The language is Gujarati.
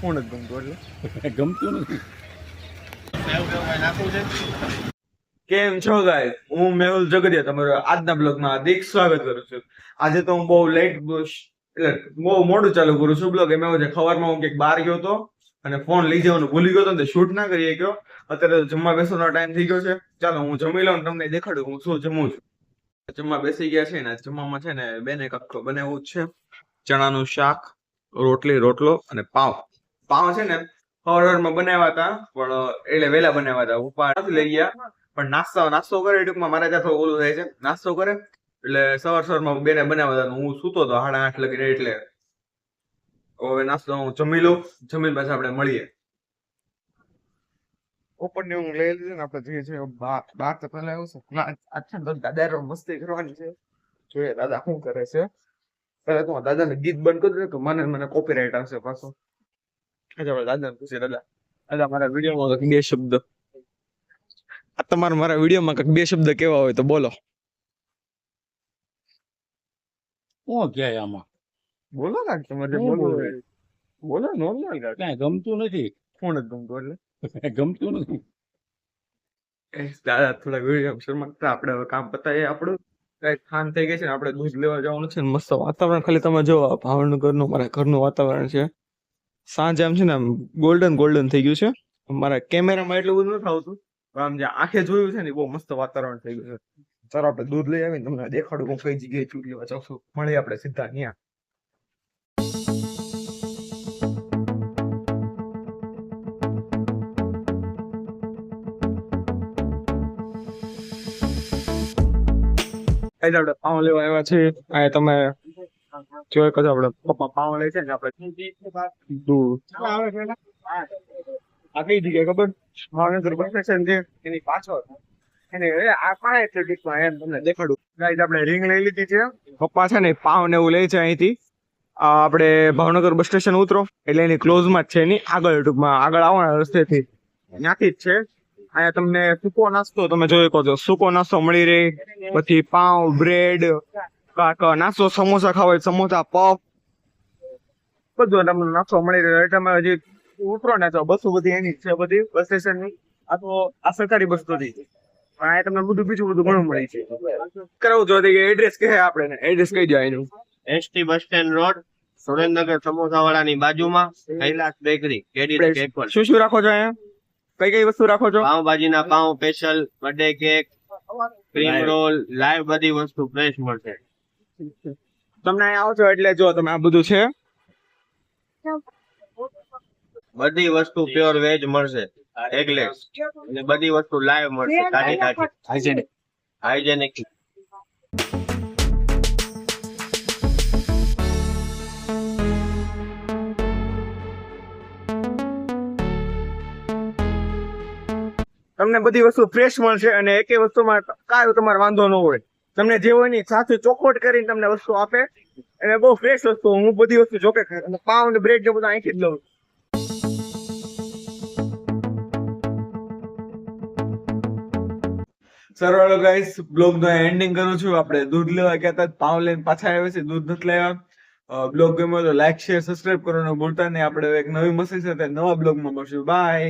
કોણ જ ગમતું એટલે ગમતું નથી. કેમ છો ગાઈસ, હું મેહુલ જગદિયા તમારું આજના બ્લોગમાં હાર્દિક સ્વાગત કરું છું. આજે તો હું બહુ લેટ એટલે બહુ મોડું ચાલુ કરું છું બ્લોગ. એમાં એવું છે, સવારમાં હું કંઈક બહાર ગયો હતો અને ફોન લઈ જવાનું ભૂલી ગયો હતો ને શૂટ ના કરી ગયો. અત્યારે તો જમવા બેસવાનો ટાઈમ થઈ ગયો છે. ચાલો હું જમી લઉં તમને દેખાડું હું શું જમું છું. જમવા બેસી ગયા છે ને જમવામાં છે ને બેને કંઈક બનાવ્યું છે, ચણાનું શાક, રોટલો અને પાવ. પાવ છે ને સવારમાં બનાવ્યા હતા પણ એટલે વહેલા બનાવ્યા હતા, ઉપા નથી લઈ ગયા. પણ નાસ્તો કરે ટૂંકમાં મારે ત્યાં થોડું ઓલું થાય છે, નાસ્તો કરે એટલે સવારમાં બેને બનાવ્યા હતા. હું સૂતો હતો 8:30 લગીને, એટલે હવે નાસ્તો હું જમી લઉં, જમીને પાછા આપણે મળીએ. ઉપરની ઊંઘ લઈ લીધી ને આપણે જઈએ છીએ બહાર. તો પહેલા એવું છે આછા દાદા મસ્તી કરવાની છે, જોઈએ દાદા શું કરે છે. પહેલા તો દાદાને ગીત બંધ કરી દે કે મને કોપીરાઈટ આવશે પાછો. દાદા પૂછે, દાદા મારા વિડીયોમાં બે શબ્દ, મારા વિડીયોમાં કંઈક બે શબ્દ કેવા હોય તો બોલો. શું કહે આમાં? બોલો ને તમારે બોલવું બોલો. નોર્મલ કાંઈ ગમતું નથી. કોણ જ ગમતું એટલે ગમતું નથી. દાદા થોડા વિડીયો શરૂઆત આપણે હવે કામ પતાવીએ. આપણું કઈ ખાન થઈ ગઈ છે ને, આપણે દૂધ લેવા જવાનું છે ને. મસ્ત વાતાવરણ ખાલી તમે જો, ભાવનગરનું મારા ઘરનું વાતાવરણ છે. સાંજે આમ છે ને આમ ગોલ્ડન થઈ ગયું છે. મારા કેમેરામાં એટલું બધું નથી આવતું, પણ આમ જે આંખે જોયું છે ને બહુ મસ્ત વાતાવરણ થઈ ગયું છે. ચાલો આપણે દૂધ લઈ આવીને તમને દેખાડું હું કઈ જગ્યાએ ચૂક લેવા જાઉં છું. મળીએ આપણે સીધા ત્યાં. આપણે પાઉં લેવા આવ્યા છે. આ તમે જોઈ કજો આપણે પપ્પા પાઉં લે છે ને, આપણે દૂધ આ કઈ જગ્યાએ ખબર? ભાવનગર બસ સ્ટેશન છે એની પાછળ, એને આ પાસે એથ્લેટિક્સમાં એમ તમને દેખાડું. ગાઈસ આપણે રિંગ લઈ લીધી છે. પપ્પા છે ને પાઉં ને એવું લે છે અહીંથી. આપણે ભાવનગર બસ સ્ટેશન ઉતરો એટલે એની ક્લોઝમાં જ છે, એની આગળ ટૂંકમાં આગળ આવવાના રસ્તેથી ત્યાંથી જ છે. અહીંયા તમને સૂકો નાસ્તો તમે જોઈ શકો છો, સૂકો નાસ્તો મળી રહે. પછી પાઉં, બ્રેડ, નાસ્તો, સમોસા ખાવા સમોસા, પફ, બધું તમને નાસ્તો મળી રહે. તમે હજી ઉતરો ને તો બસો બધી એની છે, બધી બસ સ્ટેશન ની. આ તો આ સરકારી બસ નથી, પણ અહીંયા તમને બધું બીજું બધું ઘણું મળે છે. કરાવું જો એડ્રેસ કહે, આપણે એડ્રેસ કહી દો એનું. ST bus stand road, Surendranagar samosa વાળાની બાજુમાં કૈલાસ બેકરી, કેડી કેક. શું રાખો છો અહીંયા? કઈ વસ્તુ રાખો છો? પાવભાજીના પાઉં special, birthday cake, cream roll, live બધી વસ્તુ ફ્રેશ મળશે. તમને અહીંયા આવો છો એટલે જો તમે આ બધું છે, બધી વસ્તુ પ્યોર વેજ મળશે, એગલેસ, અને બધી વસ્તુ લાઈવ મળશે, તાજી હાઇજેનિક. તમને બધી વસ્તુ ફ્રેશ મળશે અને એકે વસ્તુમાં કાંઈ તમારે વાંધો ન હોય. તમને જે હોય ને સાથે ચોખવટ કરીને તમને વસ્તુ આપે, અને બહુ ફ્રેશ વસ્તુ. હું બધી વસ્તુ જોકે અને પાઉં ને બ્રેડ ને બધું અહીંથી જ લઉં. સરવાળો ગાઈસ, બ્લોગ નો એન્ડિંગ કરું છું. આપણે દૂધ લેવા ગયા હતા, પાઉં લઈને પાછા આવ્યા છે, દૂધ નથી લાવ્યા. બ્લોગ ગમ્યો તો લાઈક, શેર, સબસ્ક્રાઇબ કરવાનું ભૂલતા નહીં. આપણે એક નવી મસ્તી સાથે નવા બ્લોગમાં મળશું. બાય.